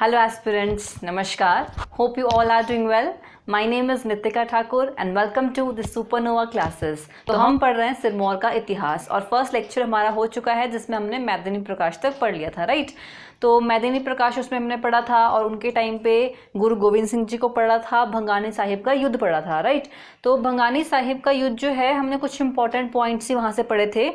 Hello aspirants, Namaskar. Hope you all are doing well. My name is Nitika Thakur and welcome to the Supernova classes. तो हम पढ़ रहे हैं सिरमौर का इतिहास और फर्स्ट लेक्चर हमारा हो चुका है जिसमें हमने मैदिनी प्रकाश तक पढ़ लिया था, राइट। तो मैदिनी प्रकाश उसमें हमने पढ़ा था और उनके टाइम पे गुरु गोविंद सिंह जी को पढ़ा था, भंगानी साहिब का युद्ध पढ़ा था, राइट। तो भंगानी साहिब का युद्ध जो है हमने कुछ इंपॉर्टेंट पॉइंट्स ही वहाँ से पढ़े थे,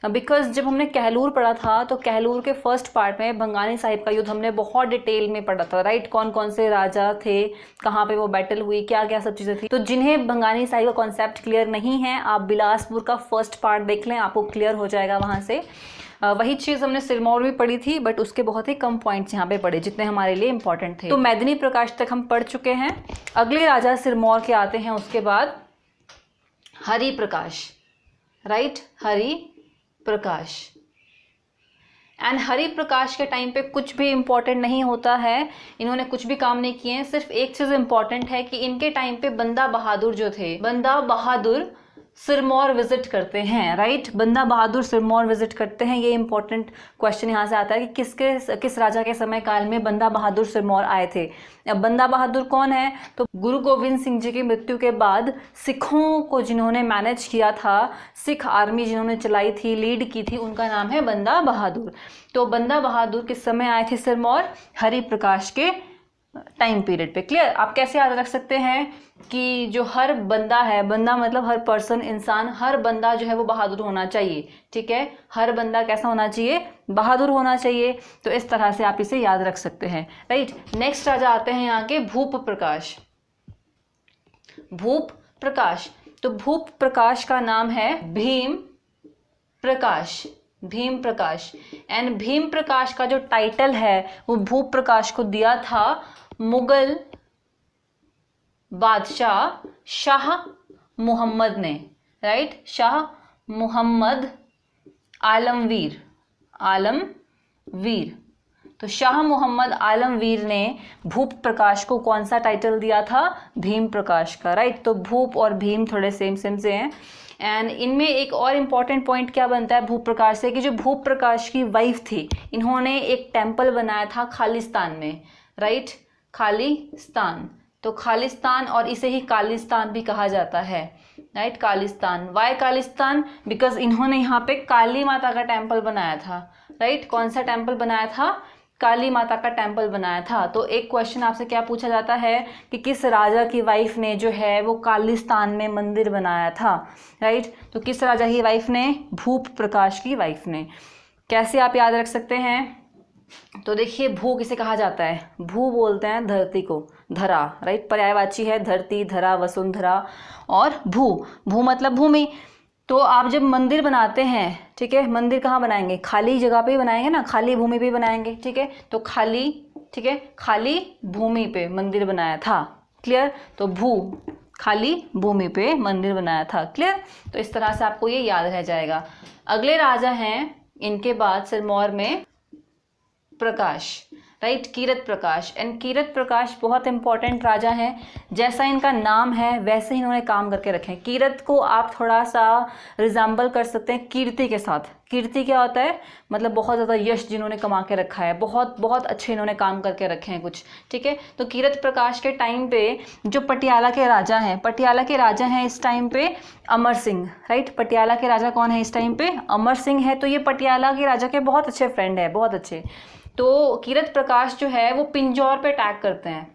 बिकॉज जब हमने कहलूर पढ़ा था तो कहलूर के फर्स्ट पार्ट में भंगानी साहिब का युद्ध हमने बहुत डिटेल में पढ़ा था, राइट। कौन कौन से राजा थे, कहाँ पे वो बैटल हुई, क्या क्या सब चीज़ें थी। तो जिन्हें भंगानी साहिब का कॉन्सेप्ट क्लियर नहीं है, आप बिलासपुर का फर्स्ट पार्ट देख लें, आपको क्लियर हो जाएगा वहाँ से। वही चीज़ हमने सिरमौर भी पढ़ी थी, बट उसके बहुत ही कम पॉइंट्स यहाँ पे पढ़े जितने हमारे लिए इंपॉर्टेंट थे। तो मैदिनी प्रकाश तक हम पढ़ चुके हैं। अगले राजा सिरमौर के आते हैं उसके बाद हरि प्रकाश, राइट, हरि प्रकाश। एंड हरि प्रकाश के टाइम पे कुछ भी इम्पोर्टेंट नहीं होता है, इन्होंने कुछ भी काम नहीं किए हैं। सिर्फ एक चीज़ इम्पॉर्टेंट है कि इनके टाइम पे बंदा बहादुर जो थे, बंदा बहादुर सिरमौर विजिट करते हैं, राइट। बंदा बहादुर सिरमौर विजिट करते हैं, ये इंपॉर्टेंट क्वेश्चन यहाँ से आता है कि किस राजा के समय काल में बंदा बहादुर सिरमौर आए थे। अब बंदा बहादुर कौन है, तो गुरु गोविंद सिंह जी की मृत्यु के बाद सिखों को जिन्होंने मैनेज किया था, सिख आर्मी जिन्होंने चलाई थी, लीड की थी, उनका नाम है बंदा बहादुर। तो बंदा बहादुर किस समय आए थे सिरमौर, हरि प्रकाश के टाइम पीरियड पे। क्लियर। आप कैसे याद रख सकते हैं कि जो हर बंदा है, बंदा मतलब हर पर्सन, इंसान, हर बंदा जो है वो बहादुर होना चाहिए, ठीक है। हर बंदा कैसा होना चाहिए, बहादुर होना चाहिए। तो इस तरह से आप इसे याद रख सकते हैं, राइट। नेक्स्ट राजा आते हैं यहाँ के भूप प्रकाश। भूप प्रकाश, तो भूप प्रकाश का नाम है भीम प्रकाश, भीम प्रकाश। एंड भीम प्रकाश का जो टाइटल है वो भूप प्रकाश को दिया था मुगल बादशाह शाह मुहम्मद ने, राइट, शाह मुहम्मद आलमवीर, आलमवीर। तो शाह मुहम्मद आलमवीर ने भूप प्रकाश को कौन सा टाइटल दिया था, भीम प्रकाश का, राइट। तो भूप और भीम थोड़े सेम से हैं। एंड इनमें एक और इम्पॉर्टेंट पॉइंट क्या बनता है भूप प्रकाश से, कि जो भूप प्रकाश की वाइफ थी, इन्होंने एक टेम्पल बनाया था खालिस्तान में, राइट, खालिस्तान। तो खालिस्तान, और इसे ही कालिस्तान भी कहा जाता है, राइट, कालिस्तान। वाई कालिस्तान, बिकॉज इन्होंने यहाँ पे काली माता का टेम्पल बनाया था, राइट। कौन सा टेम्पल बनाया था, काली माता का टेम्पल बनाया था। तो एक क्वेश्चन आपसे क्या पूछा जाता है कि किस राजा की वाइफ ने जो है वो कालिस्तान में मंदिर बनाया था, राइट। तो किस राजा की वाइफ ने, भूप प्रकाश की वाइफ ने। कैसे आप याद रख सकते हैं, तो देखिए भू किसे कहा जाता है, भू बोलते हैं धरती को, धरा, राइट, पर्यायवाची है धरती, धरा, वसुंधरा और भू। भू मतलब भूमि। तो आप जब मंदिर बनाते हैं, ठीक है, मंदिर कहाँ बनाएंगे, खाली जगह पे ही बनाएंगे ना, खाली भूमि पे ही बनाएंगे, ठीक है। तो खाली, ठीक है, खाली भूमि पे मंदिर बनाया था, क्लियर। तो भू, खाली भूमि पे मंदिर बनाया था, क्लियर। तो इस तरह से आपको ये याद रह जाएगा। अगले राजा हैं इनके बाद सिरमौर में प्रकाश, राइट, कीरत प्रकाश। एंड कीरत प्रकाश बहुत इंपॉर्टेंट राजा हैं, जैसा इनका नाम है वैसे ही इन्होंने काम करके रखे हैं। कीरत को आप थोड़ा सा रिजेंबल कर सकते हैं कीर्ति के साथ। कीर्ति क्या होता है, मतलब बहुत ज़्यादा यश जिन्होंने कमा के रखा है, बहुत बहुत अच्छे इन्होंने काम करके रखे हैं कुछ, ठीक है। तो कीरत प्रकाश के टाइम पे जो पटियाला के राजा हैं, पटियाला के राजा हैं इस टाइम पे अमर सिंह, राइट। पटियाला के राजा कौन है इस टाइम पे, अमर सिंह है। तो ये पटियाला के राजा के बहुत अच्छे फ्रेंड है, बहुत अच्छे। तो कीरत प्रकाश जो है वो पिंजौर पे अटैक करते हैं।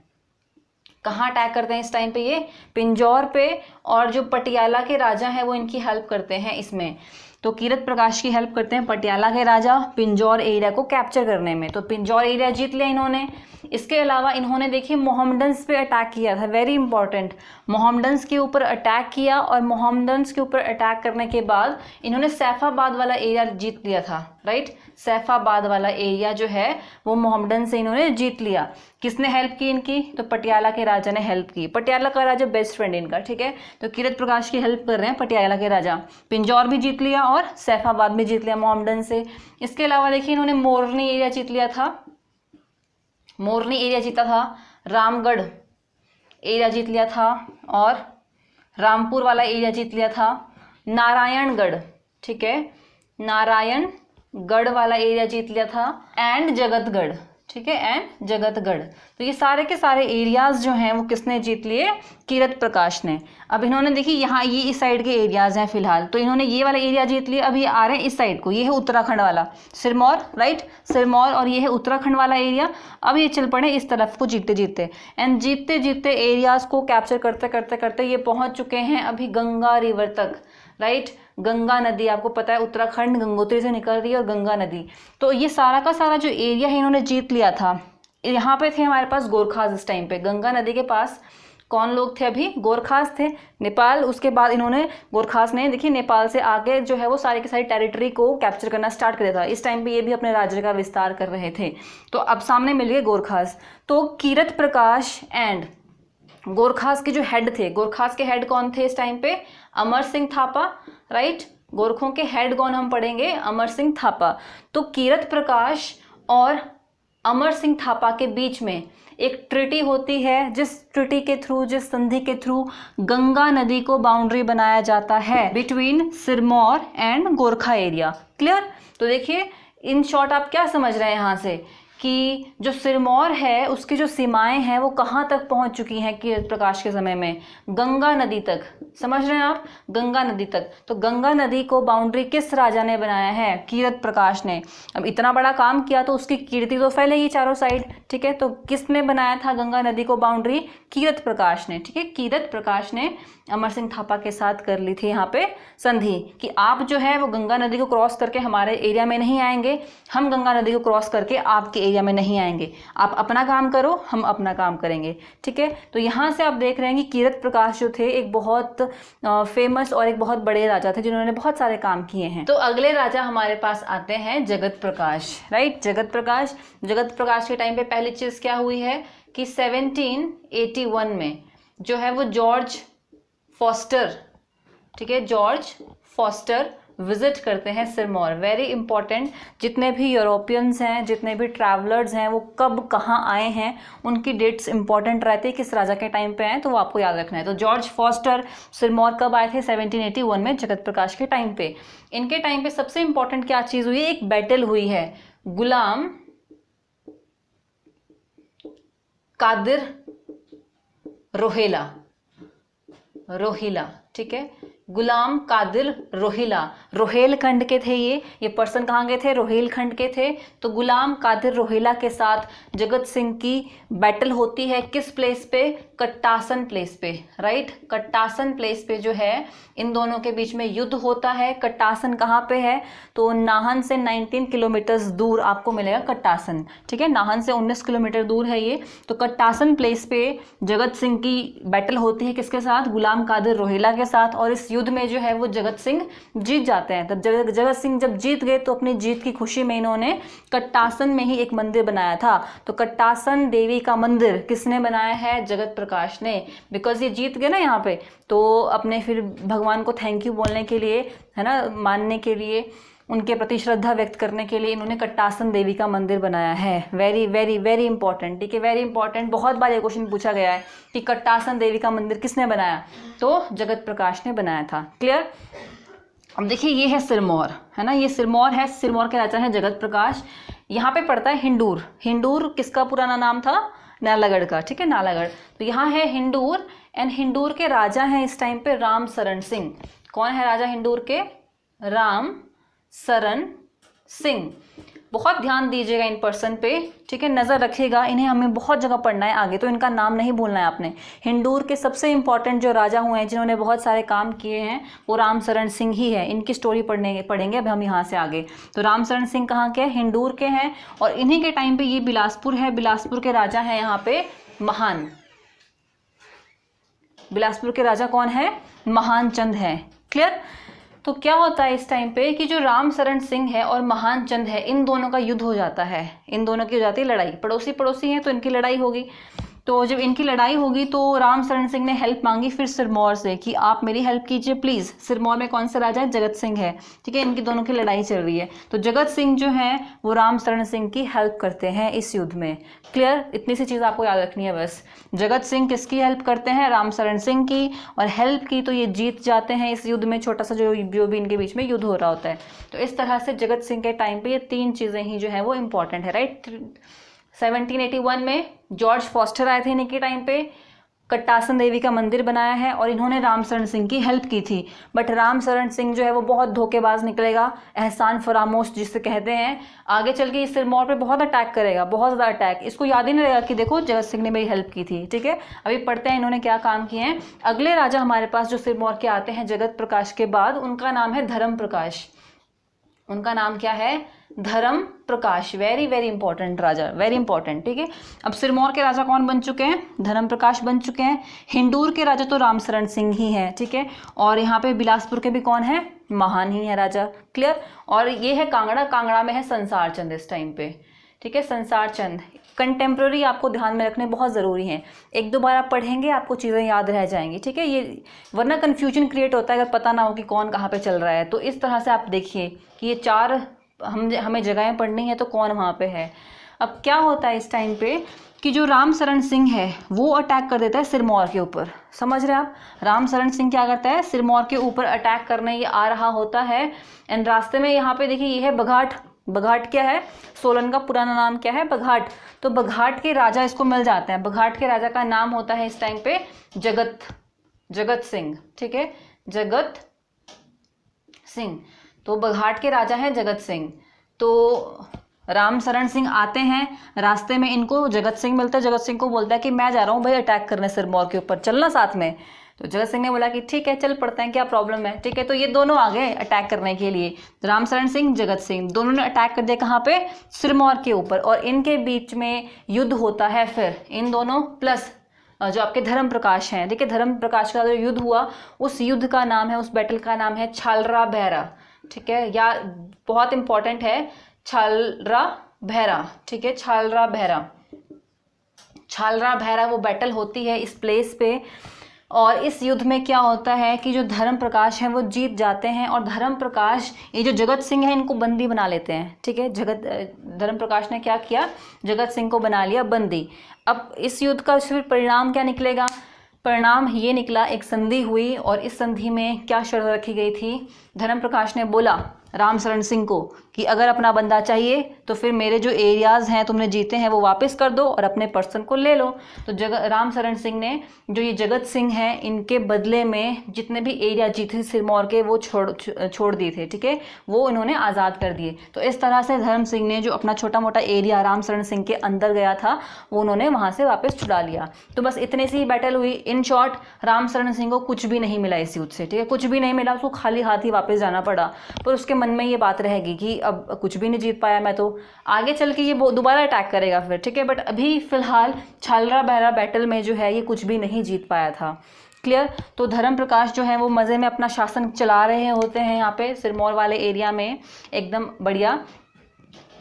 कहाँ अटैक करते हैं इस टाइम पे, ये पिंजौर पे। और जो पटियाला के राजा हैं वो इनकी हेल्प करते हैं इसमें। तो कीरत प्रकाश की हेल्प करते हैं पटियाला के राजा पिंजौर एरिया को कैप्चर करने में। तो पिंजौर एरिया जीत लिया इन्होंने। इसके अलावा इन्होंने देखिए मोहम्मडन्स पे अटैक किया था, वेरी इंपॉर्टेंट, मोहम्मडन्स के ऊपर अटैक किया। और मोहम्मडन्स के ऊपर अटैक करने के बाद इन्होंने सैफाबाद वाला एरिया जीत लिया था, राइट। सैफाबाद वाला एरिया जो है वो मोहम्मडन से इन्होंने जीत लिया। किसने हेल्प की इनकी, तो पटियाला के राजा ने हेल्प की। पटियाला का राजा बेस्ट फ्रेंड इनका, ठीक है। तो कीरत प्रकाश की हेल्प कर रहे हैं पटियाला के राजा। पिंजौर भी जीत लिया और सैफाबाद भी जीत लिया मोहम्मडन से। इसके अलावा देखिए इन्होंने मोरनी एरिया जीत लिया था, मोरनी एरिया जीता था, रामगढ़ एरिया जीत लिया था और रामपुर वाला एरिया जीत लिया था, नारायणगढ़, ठीक है, नारायणगढ़ वाला एरिया जीत लिया था, एंड जगतगढ़, ठीक है, एंड जगतगढ़। तो ये सारे के सारे एरियाज जो हैं वो किसने जीत लिए? कीरत प्रकाश ने। अब इन्होंने देखिए यहाँ ये इस साइड के एरियाज हैं फिलहाल, तो इन्होंने ये वाला एरिया जीत लिया। अब ये आ रहे हैं इस साइड को, ये है उत्तराखंड वाला सिरमौर, राइट, सिरमौर, और ये है उत्तराखंड वाला एरिया। अब ये चल पड़े इस तरफ को जीतते जीतते, एंड जीतते जीतते एरियाज को कैप्चर करते करते करते ये पहुंच चुके हैं अभी गंगा रिवर तक, राइट। गंगा नदी आपको पता है उत्तराखंड गंगोत्री से निकल रही है, और गंगा नदी, तो ये सारा का सारा जो एरिया है इन्होंने जीत लिया था। यहाँ पे थे हमारे पास गोरखास इस टाइम पे, गंगा नदी के पास कौन लोग थे अभी? गोरखास थे, नेपाल। उसके बाद इन्होंने, गोरखास ने देखिए नेपाल से आगे जो है वो सारी की सारी टेरिटरी को कैप्चर करना स्टार्ट कर दिया था। इस टाइम पे ये भी अपने राज्य का विस्तार कर रहे थे। तो अब सामने मिल गए गोरखास। तो कीरत प्रकाश एंड गोरखास के जो हेड थे, गोरखास के हेड कौन थे इस टाइम पे? अमर सिंह थापा, राइट। गोरखों के हेड कौन हम पढ़ेंगे? अमर सिंह थापा। तो कीरत प्रकाश और अमर सिंह थापा के बीच में एक ट्रिटी होती है, जिस ट्रिटी के थ्रू, जिस संधि के थ्रू गंगा नदी को बाउंड्री बनाया जाता है between Sirmaur and Gorkha area. Clear? तो देखिए इन शॉर्ट आप क्या समझ रहे हैं यहाँ से कि जो सिरमौर है उसकी जो सीमाएं हैं वो कहाँ तक पहुँच चुकी हैं कीरत प्रकाश के समय में? गंगा नदी तक। समझ रहे हैं आप? गंगा नदी तक। तो गंगा नदी को बाउंड्री किस राजा ने बनाया है? कीरत प्रकाश ने। अब इतना बड़ा काम किया तो उसकी कीर्ति तो फैलेगी चारों साइड, ठीक है। तो किसने बनाया था गंगा नदी को बाउंड्री? कीरत प्रकाश ने, ठीक है। कीरत प्रकाश ने अमर सिंह थापा के साथ कर ली थी यहाँ पे संधि कि आप जो है वो गंगा नदी को क्रॉस करके हमारे एरिया में नहीं आएंगे, हम गंगा नदी को क्रॉस करके आपके एरिया में नहीं आएंगे, आप अपना काम करो, हम अपना काम करेंगे, ठीक है। तो यहाँ से आप देख रहे हैं कि कीरत प्रकाश जो थे एक बहुत फेमस और एक बहुत बड़े राजा थे जिन्होंने बहुत सारे काम किए हैं। तो अगले राजा हमारे पास आते हैं जगत प्रकाश, राइट। जगत प्रकाश। जगत प्रकाश के टाइम पे पहली चीज क्या हुई है कि 1781 में जो है वो जॉर्ज फॉस्टर, ठीक है, जॉर्ज फॉस्टर विजिट करते हैं सिरमौर। वेरी इंपॉर्टेंट, जितने भी यूरोपियंस हैं, जितने भी ट्रैवलर्स हैं, वो कब कहाँ आए हैं उनकी डेट्स इंपॉर्टेंट रहती है, किस राजा के टाइम पे आए, तो वो आपको याद रखना है। तो जॉर्ज फॉस्टर सिरमौर कब आए थे? 1781 में, जगत प्रकाश के टाइम पे। इनके टाइम पे सबसे इंपॉर्टेंट क्या चीज़ हुई है? एक बैटल हुई है गुलाम कादिर रोहिला, रोहिला, ठीक है, गुलाम कादिर रोहिला। रोहेलखंड के थे ये पर्सन कहाँ के थे? रोहेलखंड के थे। तो गुलाम कादिर रोहिला के साथ जगत सिंह की बैटल होती है किस प्लेस पे? कट्टासन प्लेस पे, राइट। कट्टासन प्लेस पे जो है इन दोनों के बीच में युद्ध होता है। कट्टासन कहाँ पे है? तो नाहन से 19 किलोमीटर दूर आपको मिलेगा कट्टासन, ठीक है। नाहन से 19 किलोमीटर दूर है ये। तो कट्टासन प्लेस पे जगत सिंह की बैटल होती है किसके साथ? गुलाम कादिर रोहिला के साथ। और इस युद्ध में जो है वो जगत सिंह जीत जाते हैं। तब जगत सिंह जब जीत गए तो अपनी जीत की खुशी में इन्होंने कट्टासन में ही एक मंदिर बनाया था। तो कट्टासन देवी का मंदिर किसने बनाया है? जगत प्रकाश ने। बिकॉज ये जीत गए ना यहाँ पे, तो अपने फिर भगवान को थैंक यू बोलने के लिए, है ना, मानने के लिए, उनके प्रति श्रद्धा व्यक्त करने के लिए इन्होंने कट्टासन देवी का मंदिर बनाया है। वेरी वेरी वेरी इंपॉर्टेंट, ठीक है, वेरी इंपॉर्टेंट। बहुत बार ये क्वेश्चन पूछा गया है कि कट्टासन देवी का मंदिर किसने बनाया? तो जगत प्रकाश ने बनाया था। क्लियर? अब देखिए ये है सिरमौर, है ना, ये सिरमौर है। सिरमौर के राजा है जगत प्रकाश। यहाँ पे पड़ता है हिंडूर। हिंडूर किसका पुराना नाम था? नालागढ़ का, ठीक है, नालागढ़। तो यहाँ है हिंडूर, एंड हिंडूर के राजा हैं इस टाइम पे राम शरण सिंह। कौन है राजा हिंडूर के? राम शरण सिंह। बहुत ध्यान दीजिएगा इन पर्सन पे, ठीक है, नज़र रखिएगा, इन्हें हमें बहुत जगह पढ़ना है आगे, तो इनका नाम नहीं भूलना है आपने। हिंडूर के सबसे इंपॉर्टेंट जो राजा हुए हैं जिन्होंने बहुत सारे काम किए हैं वो राम शरण सिंह ही है। इनकी स्टोरी पढ़ेंगे अब हम यहाँ से आगे। तो राम शरण सिंह कहाँ के? हिंडूर के हैं। और इन्हीं के टाइम पे ये बिलासपुर है। बिलासपुर के राजा हैं यहाँ पे महान। बिलासपुर के राजा कौन है? महान चंद है। क्लियर? तो क्या होता है इस टाइम पे कि जो राम शरण सिंह है और महान चंद है, इन दोनों का युद्ध हो जाता है। इन दोनों की हो जाती है लड़ाई। पड़ोसी पड़ोसी हैं तो इनकी लड़ाई होगी। तो जब इनकी लड़ाई होगी तो राम शरण सिंह ने हेल्प मांगी फिर सिरमौर से कि आप मेरी हेल्प कीजिए प्लीज़। सिरमौर में कौन सा राजा है? जगत सिंह है, ठीक है। इनकी दोनों की लड़ाई चल रही है। तो जगत सिंह जो है वो राम शरण सिंह की हेल्प करते हैं इस युद्ध में। क्लियर? इतनी सी चीज़ आपको याद रखनी है बस। जगत सिंह किसकी हेल्प करते हैं? राम शरण सिंह की। और हेल्प की तो ये जीत जाते हैं इस युद्ध में, छोटा सा जो भी इनके बीच में युद्ध हो रहा होता है। तो इस तरह से जगत सिंह के टाइम पे ये तीन चीज़ें ही जो है वो इम्पॉर्टेंट है, राइट। 1781 में जॉर्ज फॉस्टर आए थे इनके टाइम पे, कट्टासन देवी का मंदिर बनाया है और इन्होंने रामशरण सिंह की हेल्प की थी। बट रामशरण सिंह जो है वो बहुत धोखेबाज निकलेगा, एहसान फरामोश जिसे कहते हैं। आगे चल के इस सिरमौर पे बहुत अटैक करेगा, बहुत ज़्यादा अटैक। इसको याद ही नहीं रहेगा कि देखो जगत सिंह ने मेरी हेल्प की थी। ठीक है, अभी पढ़ते हैं इन्होंने क्या काम किए हैं। अगले राजा हमारे पास जो सिरमौर के आते हैं जगत प्रकाश के बाद, उनका नाम है धर्म प्रकाश। उनका नाम क्या है? धर्म प्रकाश। वेरी वेरी इंपॉर्टेंट राजा, वेरी इंपॉर्टेंट। ठीक है, अब सिरमौर के राजा कौन बन चुके हैं? धर्म प्रकाश बन चुके हैं। हिंडूर के राजा तो रामशरण सिंह ही हैं। ठीक है, और यहाँ पे बिलासपुर के भी कौन है? महान ही है राजा। क्लियर। और ये है कांगड़ा, कांगड़ा में है संसार चंद इस टाइम पे। ठीक है, संसार चंद। कंटेम्प्रेरी आपको ध्यान में रखने बहुत ज़रूरी हैं, एक दो बार आप पढ़ेंगे आपको चीज़ें याद रह जाएंगी। ठीक है, ये वरना कन्फ्यूजन क्रिएट होता है अगर पता ना हो कि कौन कहाँ पे चल रहा है। तो इस तरह से आप देखिए कि ये चार हमें जगहें पढ़नी है तो कौन वहाँ पे है। अब क्या होता है इस टाइम पे कि जो रामशरण सिंह है वो अटैक कर देता है सिरमौर के ऊपर। समझ रहे हैं आप? रामशरण सिंह क्या करता है? सिरमौर के ऊपर अटैक करने ये आ रहा होता है। एंड रास्ते में यहाँ पे देखिए ये है बघाट। बघाट क्या है? सोलन का पुराना नाम क्या है? बघाट। तो बघाट के राजा इसको मिल जाते हैं। बघाट के राजा का नाम होता है इस टाइम पे जगत सिंह। ठीक है, जगत सिंह। तो बघाट के राजा हैं जगत सिंह। तो रामशरण सिंह आते हैं, रास्ते में इनको जगत सिंह मिलता है। जगत सिंह को बोलता है कि मैं जा रहा हूँ भाई अटैक करने सिरमौर के ऊपर, चलना साथ में। तो जगत सिंह ने बोला कि ठीक है चल पड़ते हैं, क्या प्रॉब्लम है। ठीक है, तो ये दोनों आ गए अटैक करने के लिए। रामशरण सिंह, जगत सिंह, दोनों ने अटैक कर दिया कहाँ पे? सिरमौर के ऊपर। और इनके बीच में युद्ध होता है फिर इन दोनों प्लस जो आपके धर्म प्रकाश हैं। देखिए धर्म प्रकाश का जो युद्ध हुआ उस युद्ध का नाम है, उस बैटल का नाम है छालरा बहरा। ठीक है, या बहुत इंपॉर्टेंट है छालरा बहरा। ठीक है, छालरा बहरा। छालरा बहरा वो बैटल होती है इस प्लेस पे। और इस युद्ध में क्या होता है कि जो धर्म प्रकाश हैं वो जीत जाते हैं और धर्म प्रकाश ये जो जगत सिंह है इनको बंदी बना लेते हैं। ठीक है, धर्म प्रकाश ने क्या किया? जगत सिंह को बना लिया बंदी। अब इस युद्ध का फिर परिणाम क्या निकलेगा? परिणाम ये निकला, एक संधि हुई और इस संधि में क्या शर्त रखी गई थी? धर्म प्रकाश ने बोला रामशरण सिंह को कि अगर अपना बंदा चाहिए तो फिर मेरे जो एरियाज़ हैं तुमने जीते हैं वो वापस कर दो और अपने पर्सन को ले लो। तो रामशरण सिंह ने जो ये जगत सिंह हैं इनके बदले में जितने भी एरिया जीते सिरमौर के वो छोड़ दिए थे। ठीक है, वो इन्होंने आज़ाद कर दिए। तो इस तरह से धर्म सिंह ने जो अपना छोटा मोटा एरिया रामशरण सिंह के अंदर गया था वो उन्होंने वहाँ से वापस छुड़ा लिया। तो बस इतनी सी बैटल हुई। इन शॉर्ट रामशरण सिंह को कुछ भी नहीं मिला इस युद्ध से। ठीक है, कुछ भी नहीं मिला, उसको खाली हाथ ही वापस जाना पड़ा। पर उसके मन में ये बात रहेगी कि अब कुछ भी नहीं जीत पाया मैं, तो आगे चल के ये दोबारा अटैक करेगा फिर। ठीक है, बट अभी फिलहाल छालरा बहरा बैटल में जो है ये कुछ भी नहीं जीत पाया था। क्लियर। तो धर्म प्रकाश जो है वो मज़े में अपना शासन चला रहे होते हैं यहाँ पे सिरमौर वाले एरिया में, एकदम बढ़िया।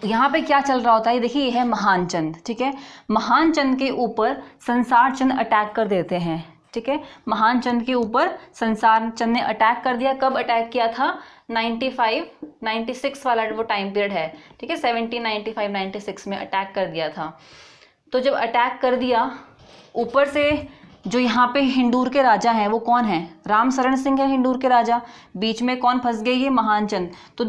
यहाँ पे क्या चल रहा होता है देखिए, ये है महान चंद। ठीक है, महान चंद के ऊपर संसार चंद अटैक कर देते हैं। ठीक है, महान चंद के ऊपर संसार चंद ने अटैक कर दिया। कब अटैक किया था? 96 वाला वो टाइम पीरियड है। ठीक है, 1795-96 में अटैक कर दिया था। तो जब अटैक कर दिया, ऊपर से जो यहाँ पे हिंडूर के राजा हैं वो कौन है? रामशरण सिंह है हिंडूर के राजा। बीच में कौन फंस गई है? महान चंद। तो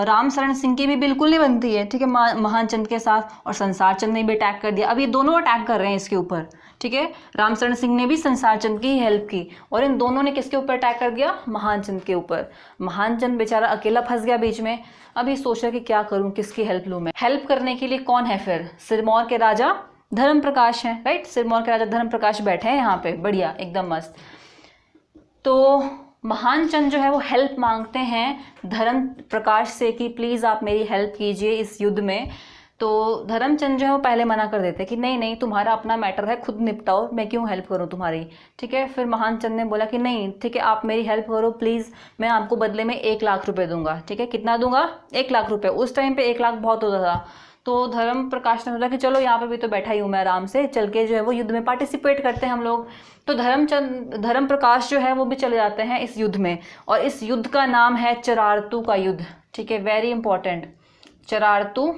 रामशरण सिंह की भी बिल्कुल नहीं बनती है। ठीक है, महान चंद के साथ, और संसार चंद ने भी अटैक कर दिया। अब ये दोनों अटैक कर रहे हैं इसके ऊपर। ठीक है, रामशरण सिंह ने भी संसार चंद की हेल्प की और इन दोनों ने किसके ऊपर अटैक कर दिया? महान चंद के ऊपर। महान चंद बेचारा अकेला फंस गया बीच में। अब ये सोचा कि क्या करूं, किसकी हेल्प लूं मैं। हेल्प करने के लिए कौन है फिर? सिरमौर के राजा धर्म प्रकाश हैं। राइट, सिरमौर के राजा धर्म प्रकाश बैठे हैं यहाँ पे, बढ़िया एकदम मस्त। तो महान चंद जो है वो हेल्प मांगते हैं धर्म प्रकाश से कि प्लीज़ आप मेरी हेल्प कीजिए इस युद्ध में। तो धर्मचंद जो है वो पहले मना कर देते कि नहीं नहीं, तुम्हारा अपना मैटर है, खुद निपटाओ, मैं क्यों हेल्प करूं तुम्हारी। ठीक है, फिर महान चंद ने बोला कि नहीं ठीक है, आप मेरी हेल्प करो प्लीज़, मैं आपको बदले में 1 लाख रुपए दूंगा। ठीक है, कितना दूंगा? 1 लाख रुपए। उस टाइम पे 1 लाख बहुत होता था। तो धर्म प्रकाश ने बोला कि चलो यहाँ पे भी तो बैठा ही हूँ मैं, आराम से चल के जो है वो युद्ध में पार्टिसिपेट करते हैं हम लोग। तो धर्म प्रकाश जो है वो भी चले जाते हैं इस युद्ध में, और इस युद्ध का नाम है चरारतू का युद्ध। ठीक है, वेरी इंपॉर्टेंट, चरारतू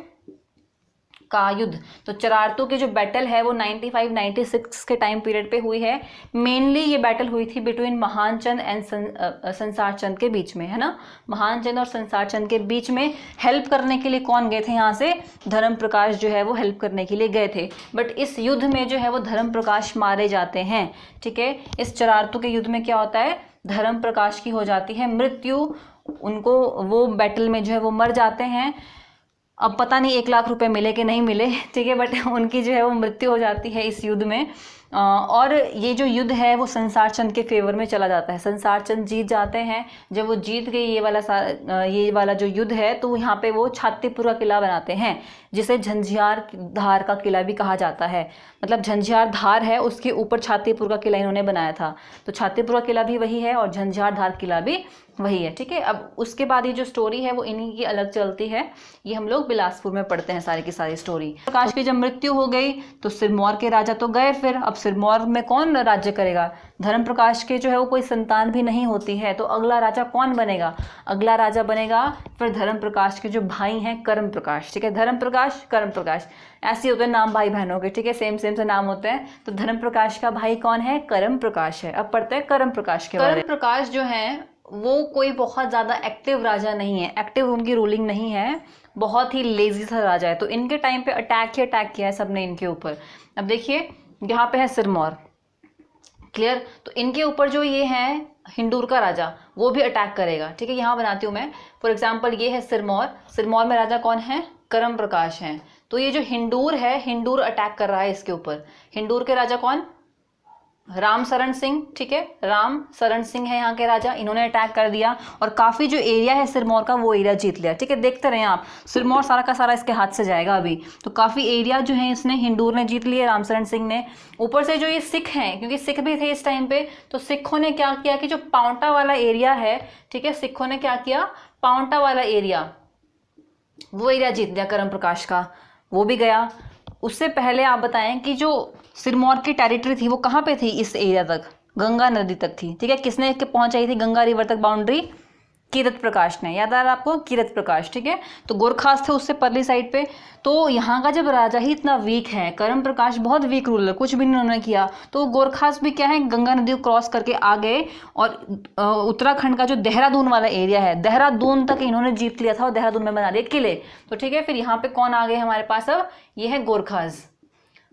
का युद्ध। तो चरारतू की जो बैटल है वो 95-96 के टाइम पीरियड पे हुई है। मेनली ये बैटल हुई थी बिटवीन महान चंद एंड संसार चंद के बीच में, है ना। महान चंद और संसार चंद के बीच में हेल्प करने के लिए कौन गए थे, यहाँ से धर्म प्रकाश जो है वो हेल्प करने के लिए गए थे। बट इस युद्ध में जो है वो धर्म प्रकाश मारे जाते हैं, ठीक है। इस चरारतू के युद्ध में क्या होता है, धर्म प्रकाश की हो जाती है मृत्यु, उनको वो बैटल में जो है वो मर जाते हैं। अब पता नहीं 1 लाख रुपए मिले कि नहीं मिले, ठीक है, बट उनकी जो है वो मृत्यु हो जाती है इस युद्ध में। और ये जो युद्ध है वो संसार चंद के फेवर में चला जाता है, संसार चंद जीत जाते हैं। जब वो जीत गए ये वाला जो युद्ध है, तो यहाँ पे वो छातीपुर का किला बनाते हैं, जिसे झंझार धार का किला भी कहा जाता है। मतलब झंझार धार है, उसके ऊपर छातीपुर का किला इन्होंने बनाया था। तो छातीपुर का किला भी वही है और झंझार धार किला भी वही है, ठीक है। अब उसके बाद ये जो स्टोरी है वो इन्हीं की अलग चलती है, ये हम लोग बिलासपुर में पढ़ते हैं सारी की सारी स्टोरी। प्रकाश की जब मृत्यु हो गई तो सिरमौर के राजा तो गए, फिर अब सिरमौर में कौन राज्य करेगा, धर्म प्रकाश के जो है वो कोई संतान भी नहीं होती है, तो अगला राजा कौन बनेगा, अगला राजा बनेगा फिर धर्म प्रकाश के जो भाई हैं कर्म प्रकाश, ठीक है। धर्म प्रकाश कर्म प्रकाश ऐसे होते हैं नाम भाई बहनों के, ठीक है, सेम सेम से नाम होते हैं। तो धर्म प्रकाश का भाई कौन है, कर्म प्रकाश है। अब पढ़ते हैं कर्म प्रकाश के बारे में। कर्म प्रकाश जो है वो कोई बहुत ज़्यादा एक्टिव राजा नहीं है, एक्टिव उनकी रूलिंग नहीं है, बहुत ही लेजी सा राजा है। तो इनके टाइम पे अटैक ही अटैक किया है सबने इनके ऊपर। अब देखिए यहाँ पे है सिरमौर, क्लियर। तो इनके ऊपर जो ये है हिंदूर का राजा, वो भी अटैक करेगा, ठीक है। यहाँ बनाती हूँ मैं, फॉर एग्जाम्पल ये है सिरमौर, सिरमौर में राजा कौन है, कर्म प्रकाश हैं। तो ये जो हिंदूर है, हिंदूर अटैक कर रहा है इसके ऊपर। हिंदूर के राजा कौन, राम शरण सिंह, ठीक है, राम शरण सिंह है यहाँ के राजा, इन्होंने अटैक कर दिया और काफ़ी जो एरिया है सिरमौर का वो एरिया जीत लिया, ठीक है। देखते रहें आप, सिरमौर सारा का सारा इसके हाथ से जाएगा अभी। तो काफ़ी एरिया जो है इसने हिंदूर ने जीत लिए, राम शरण सिंह ने। ऊपर से जो ये सिख हैं, क्योंकि सिख भी थे इस टाइम पे, तो सिखों ने क्या किया कि जो पांवटा वाला एरिया है, ठीक है, सिखों ने क्या किया, पांवटा वाला एरिया वो एरिया जीत लिया कर्म प्रकाश का, वो भी गया। उससे पहले आप बताएं कि जो सिरमौर की टेरिटरी थी वो कहाँ पे थी, इस एरिया तक, गंगा नदी तक थी, ठीक है। किसने पहुंचाई थी गंगा रिवर तक बाउंड्री, कीरत प्रकाश ने, याद आ रहा है आपको, कीरत प्रकाश, ठीक है। तो गोरखास थे उससे परली साइड पे। तो यहाँ का जब राजा ही इतना वीक है, कर्म प्रकाश बहुत वीक रूलर, कुछ भी नहीं उन्होंने किया, तो गोरखास भी क्या है, गंगा नदी को क्रॉस करके आ गए और उत्तराखंड का जो देहरादून वाला एरिया है, देहरादून तक इन्होंने जीत लिया था और देहरादून में बना दिए किले। तो ठीक है, फिर यहाँ पे कौन आ गए हमारे पास, अब ये है गोरखास,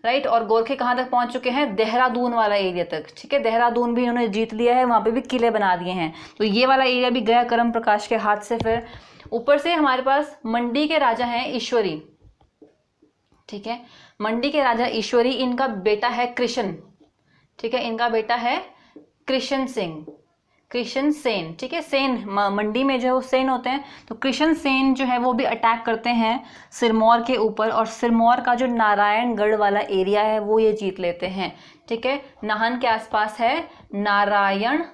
राइट। और गोरखे कहाँ तक पहुंच चुके हैं, देहरादून वाला एरिया तक, ठीक है। देहरादून भी इन्होंने जीत लिया है, वहां पे भी किले बना दिए हैं। तो ये वाला एरिया भी गया कर्म प्रकाश के हाथ से। फिर ऊपर से हमारे पास मंडी के राजा हैं ईश्वरी, ठीक है। मंडी के राजा ईश्वरी, इनका बेटा है कृष्ण, ठीक है, इनका बेटा है कृष्ण सिंह, कृष्ण सेन, ठीक है। सेन मंडी में जो है वो सेन होते हैं। तो कृष्ण सेन जो है वो भी अटैक करते हैं सिरमौर के ऊपर और सिरमौर का जो नारायणगढ़ वाला एरिया है वो ये जीत लेते हैं, ठीक है। नाहन के आसपास है नारायणगढ़,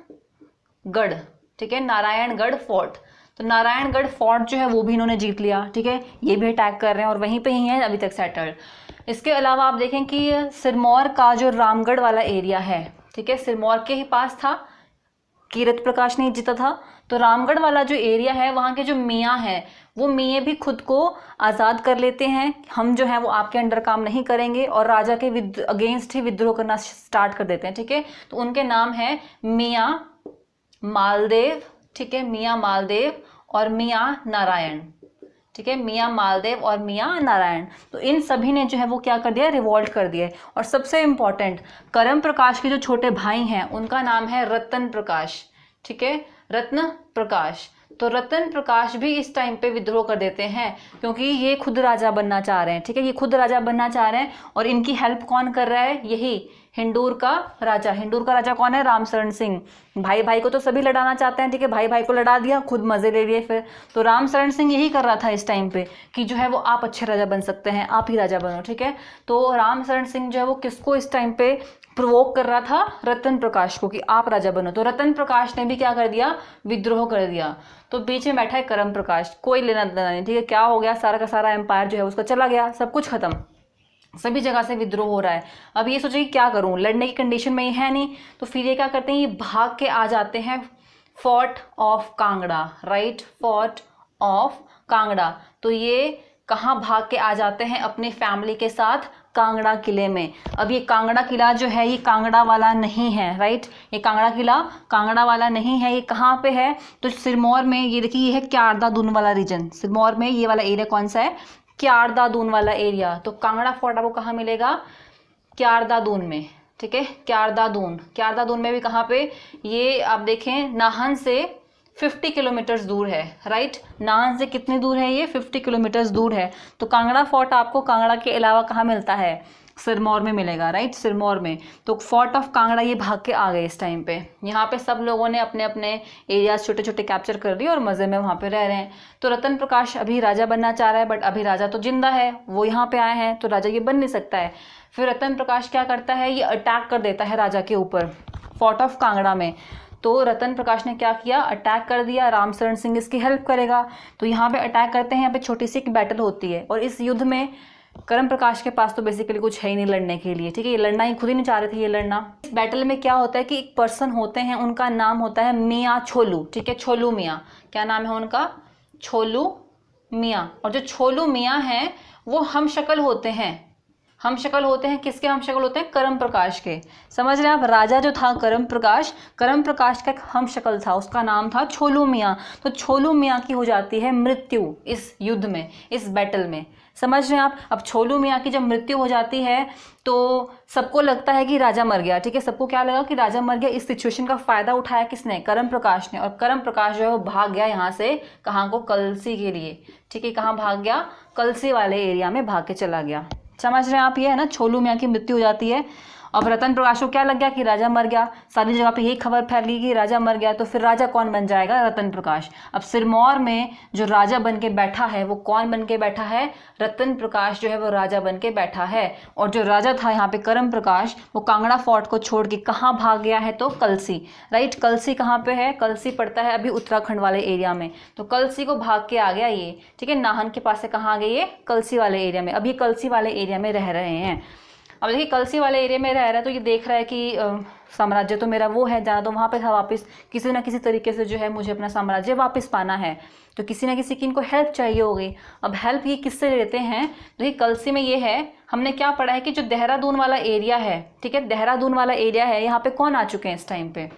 ठीक है, नारायणगढ़ फोर्ट। तो नारायणगढ़ फोर्ट जो है वो भी इन्होंने जीत लिया, ठीक है। ये भी अटैक कर रहे हैं और वहीं पे ही है अभी तक सेटल्ड। इसके अलावा आप देखें कि सिरमौर का जो रामगढ़ वाला एरिया है, ठीक है, सिरमौर के ही पास था, कीरत प्रकाश ने जीता था। तो रामगढ़ वाला जो एरिया है, वहाँ के जो मियाँ हैं वो मियाँ भी खुद को आज़ाद कर लेते हैं, हम जो है वो आपके अंडर काम नहीं करेंगे, और राजा के अगेंस्ट ही विद्रोह करना स्टार्ट कर देते हैं, ठीक है। तो उनके नाम है मियाँ मालदेव, ठीक है, मियाँ मालदेव और मियाँ नारायण, ठीक है, मियाँ मालदेव और मियाँ नारायण। तो इन सभी ने जो है वो क्या कर दिया, रिवॉल्ट कर दिया। और सबसे इम्पॉर्टेंट, कर्म प्रकाश के जो छोटे भाई हैं उनका नाम है रतन प्रकाश, ठीक है, रत्न प्रकाश। तो रतन प्रकाश भी इस टाइम पे विद्रोह कर देते हैं, क्योंकि ये खुद राजा बनना चाह रहे हैं, ठीक है, ये खुद राजा बनना चाह रहे हैं। और इनकी हेल्प कौन कर रहा है, यही हिंदूर का राजा। हिंदूर का राजा कौन है, राम शरण सिंह। भाई भाई को तो सभी लड़ाना चाहते हैं, ठीक है, भाई भाई को लड़ा दिया, खुद मजे ले लिए फिर। तो राम शरण सिंह यही कर रहा था इस टाइम पे कि जो है वो आप अच्छे राजा बन सकते हैं, आप ही राजा बनो, ठीक है। तो राम शरण सिंह जो है वो किसको इस टाइम पे प्रोवोक कर रहा था, रतन प्रकाश को, कि आप राजा बनो। तो रतन प्रकाश ने भी क्या कर दिया, विद्रोह कर दिया। तो बीच में बैठा है कर्म प्रकाश, कोई लेना देना नहीं, ठीक है। क्या हो गया, सारा का सारा एम्पायर जो है उसका चला गया, सब कुछ खत्म, सभी जगह से विद्रोह हो रहा है। अब ये सोचे कि क्या करूं, लड़ने की कंडीशन में ये है नहीं। तो फिर ये क्या करते हैं, ये भाग के आ जाते हैं fort of Kangra, right, fort of Kangra. तो ये कहाँ भाग के आ जाते हैं अपनी फैमिली के साथ, कांगड़ा किले में। अब ये कांगड़ा किला जो है ये कांगड़ा वाला नहीं है, राइट, ये कांगड़ा किला कांगड़ा वाला नहीं है। ये कहाँ पे है, तो सिरमौर में, ये देखिए ये है क्यारदा दून वाला रीजन, सिरमौर में ये वाला एरिया कौन सा है, क्यारदा दून वाला एरिया। तो कांगड़ा फोर्ट आपको कहाँ मिलेगा, क्यारदा दून में, ठीक है, क्यारदा दून में भी कहाँ पे, ये आप देखें नाहन से 50 किलोमीटर दूर है, राइट, नाहन से कितनी दूर है ये, 50 किलोमीटर दूर है। तो कांगड़ा फोर्ट आपको कांगड़ा के अलावा कहाँ मिलता है, सिरमौर में मिलेगा, राइट, सिरमौर में। तो फोर्ट ऑफ कांगड़ा ये भाग के आ गए इस टाइम पे। यहाँ पे सब लोगों ने अपने अपने एरियाज छोटे छोटे कैप्चर कर लिए और मज़े में वहाँ पे रह रहे हैं। तो रतन प्रकाश अभी राजा बनना चाह रहा है, बट अभी राजा तो जिंदा है, वो यहाँ पे आए हैं, तो राजा ये बन नहीं सकता है। फिर रतन प्रकाश क्या करता है, ये अटैक कर देता है राजा के ऊपर फोर्ट ऑफ कांगड़ा में। तो रतन प्रकाश ने क्या किया, अटैक कर दिया, रामशरण सिंह इसकी हेल्प करेगा। तो यहाँ पे अटैक करते हैं, यहाँ पे छोटी सी एक बैटल होती है, और इस युद्ध में करम प्रकाश के पास तो बेसिकली कुछ है ही नहीं लड़ने के लिए, ठीक है, ये लड़ना ही खुद ही नहीं चाह रहे थे ये लड़ना। इस बैटल में क्या होता है कि एक पर्सन होते हैं, उनका नाम होता है मियाँ छोलू, ठीक है, छोलू मियाँ, क्या नाम है उनका, छोलू मियाँ। और जो छोलू मियाँ हैं वो हम शक्ल होते हैं, हम शक्ल होते हैं, किसके हम शक्ल होते हैं, करम प्रकाश के। समझ रहे हैं आप, राजा जो था करम प्रकाश का एक हम शक्ल था, उसका नाम था छोलू मियाँ। तो छोलू मियाँ की हो जाती है मृत्यु इस युद्ध में, इस बैटल में, समझ रहे हैं आप। अब छोलू मियाँ की जब मृत्यु हो जाती है तो सबको लगता है कि राजा मर गया, ठीक है, सबको क्या लगा कि राजा मर गया। इस सिचुएशन का फायदा उठाया किसने, करम प्रकाश ने। और करम प्रकाश जो है वो भाग गया यहाँ से, कहाँ को, कलसी के लिए, ठीक है, कहाँ भाग गया, कलसी वाले एरिया में भाग के चला गया। समझ रहे हैं आप, ये है ना, छोलू मियाँ की मृत्यु हो जाती है। अब रतन प्रकाश को क्या लग गया कि राजा मर गया, सारी जगह पे यही खबर फैल गई कि राजा मर गया। तो फिर राजा कौन बन जाएगा, रतन प्रकाश। अब सिरमौर में जो राजा बन के बैठा है वो कौन बन के बैठा है, रतन प्रकाश जो है वो राजा बन के बैठा है। और जो राजा था यहाँ पे करम प्रकाश, वो कांगड़ा फोर्ट को छोड़ के कहाँ भाग गया है, तो कलसी, राइट, कलसी कहाँ पे है, कलसी पड़ता है अभी उत्तराखंड वाले एरिया में। तो कलसी को भाग के आ गया ये, ठीक है, नाहन के पास से कहाँ आ गए ये, कलसी वाले एरिया में। अब ये कलसी वाले एरिया में रह रहे हैं। अब देखिए कलसी वाले एरिया में रह रहा है तो ये देख रहा है कि साम्राज्य तो मेरा वो है जहाँ, तो वहाँ पे था वापस, किसी ना किसी तरीके से जो है मुझे अपना साम्राज्य वापस पाना है। तो किसी ना किसी की इनको हेल्प चाहिए होगी। अब हेल्प ये किससे लेते हैं, तो ये कलसी में ये है, हमने क्या पढ़ा है कि जो देहरादून वाला एरिया है, ठीक है, देहरादून वाला एरिया है, यहाँ पे कौन आ चुके हैं इस टाइम पे,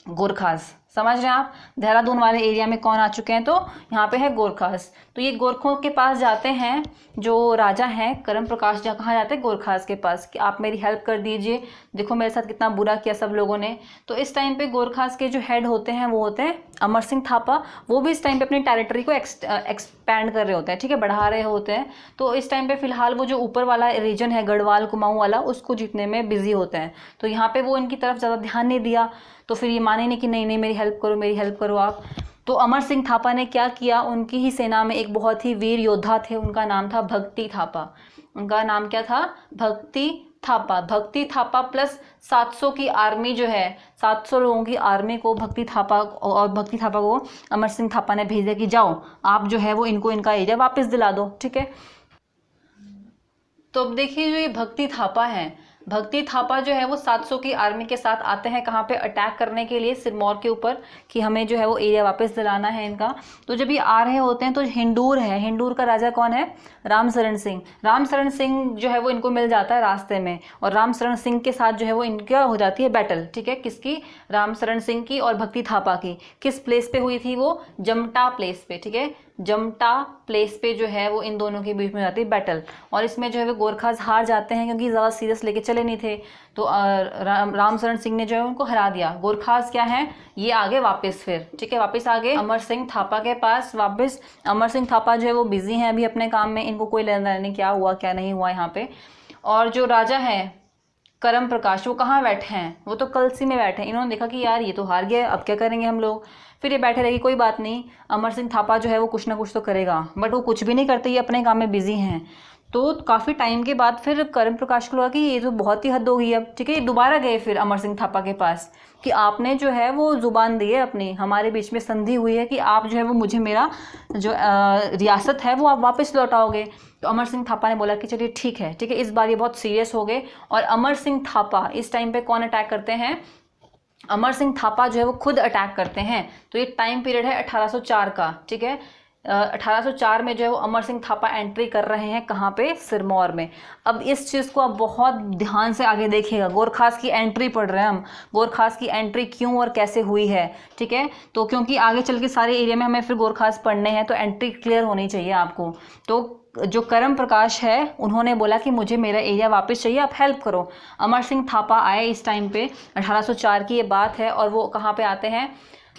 गोरखास। समझ रहे हैं आप, देहरादून वाले एरिया में कौन आ चुके हैं, तो यहाँ पे है गोरखास। तो ये गोरखों के पास जाते हैं, जो राजा हैं करम प्रकाश, जहाँ कहाँ जाते हैं, गोरखास के पास, कि आप मेरी हेल्प कर दीजिए, देखो मेरे साथ कितना बुरा किया सब लोगों ने। तो इस टाइम पे गोरखास के जो हेड होते हैं वो होते हैं अमर सिंह थापा। वो भी इस टाइम पे अपनी टेरिटरी को एक्सपैंड कर रहे होते हैं, ठीक है, बढ़ा रहे होते हैं। तो इस टाइम पे फिलहाल वो जो ऊपर वाला रीजन है गढ़वाल कुमाऊं वाला, उसको जीतने में बिजी होते हैं। तो यहाँ पे वो इनकी तरफ ज़्यादा ध्यान नहीं दिया। तो फिर ये माने नहीं कि नहीं नहीं मेरी हेल्प करो, मेरी हेल्प करो आप। तो अमर सिंह थापा ने क्या किया, उनकी ही सेना में एक बहुत ही वीर योद्धा थे, उनका नाम था भक्ति थापा। उनका नाम क्या था, भक्ति थापा। भक्ति थापा प्लस 700 की आर्मी जो है, 700 लोगों की आर्मी को भक्ति थापा को अमर सिंह थापा ने भेज दिया कि जाओ आप जो है वो इनको इनका एरिया वापस दिला दो, ठीक है। तो अब देखिए जो ये भक्ति थापा है, भक्ति थापा जो है वो 700 की आर्मी के साथ आते हैं कहाँ पे, अटैक करने के लिए सिरमौर के ऊपर, कि हमें जो है वो एरिया वापस दिलाना है इनका। तो जब ये आ रहे होते हैं तो हिंदूर है, हिंदूर का राजा कौन है, रामशरण सिंह। रामशरण सिंह जो है वो इनको मिल जाता है रास्ते में, और रामशरण सिंह के साथ जो है वो इनका हो जाती है बैटल, ठीक है, किसकी, रामशरण सिंह की और भक्ति थापा की। किस प्लेस पे हुई थी वो, जमटा प्लेस पे, ठीक है, जमटा प्लेस पे जो है वो इन दोनों के बीच में जाती है बैटल। और इसमें जो है वो गोरखास हार जाते हैं क्योंकि ज़्यादा सीरियस लेके चले नहीं थे। तो रामशरण सिंह ने जो है उनको हरा दिया। गोरखास क्या है, ये आगे वापस फिर, ठीक है, वापस आगे अमर सिंह थापा के पास वापस। अमर सिंह थापा जो है वो बिजी हैं अभी अपने काम में, इनको कोई लेना नहीं क्या हुआ क्या नहीं हुआ यहाँ पे। और जो राजा है करम प्रकाश, वो कहाँ बैठे हैं, वो तो कलसी में बैठे हैं। इन्होंने देखा कि यार ये तो हार गया, अब क्या करेंगे हम लोग। फिर ये बैठे रहेगी, कोई बात नहीं, अमर सिंह थापा जो है वो कुछ ना कुछ तो करेगा, बट वो कुछ भी नहीं करते, ये अपने काम में बिजी हैं। तो काफ़ी टाइम के बाद फिर करम प्रकाश को लगा कि ये तो बहुत ही हद हो गई अब, ठीक है। ये दोबारा गए फिर अमर सिंह थापा के पास कि आपने जो है वो जुबान दी है अपनी, हमारे बीच में संधि हुई है कि आप जो है वो मुझे मेरा जो रियासत है वो आप वापस लौटाओगे। तो अमर सिंह थापा ने बोला कि चलिए ठीक है, ठीक है। इस बार ये बहुत सीरियस हो गए और अमर सिंह थापा इस टाइम पे कौन अटैक करते हैं, अमर सिंह थापा जो है वो खुद अटैक करते हैं। तो ये टाइम पीरियड है 1804 का, ठीक है। 1804 में जो है वो अमर सिंह थापा एंट्री कर रहे हैं कहाँ पे, सिरमौर में। अब इस चीज़ को आप बहुत ध्यान से आगे देखिएगा, गोरखास की एंट्री पढ़ रहे हैं हम, गोरखास की एंट्री क्यों और कैसे हुई है, ठीक है। तो क्योंकि आगे चल के सारे एरिया में हमें फिर गोरखास पढ़ने हैं, तो एंट्री क्लियर होनी चाहिए आपको। तो जो करम प्रकाश है उन्होंने बोला कि मुझे मेरा एरिया वापस चाहिए, आप हेल्प करो। अमर सिंह थापा आए इस टाइम पे, 1804 की ये बात है, और वो कहाँ पे आते हैं,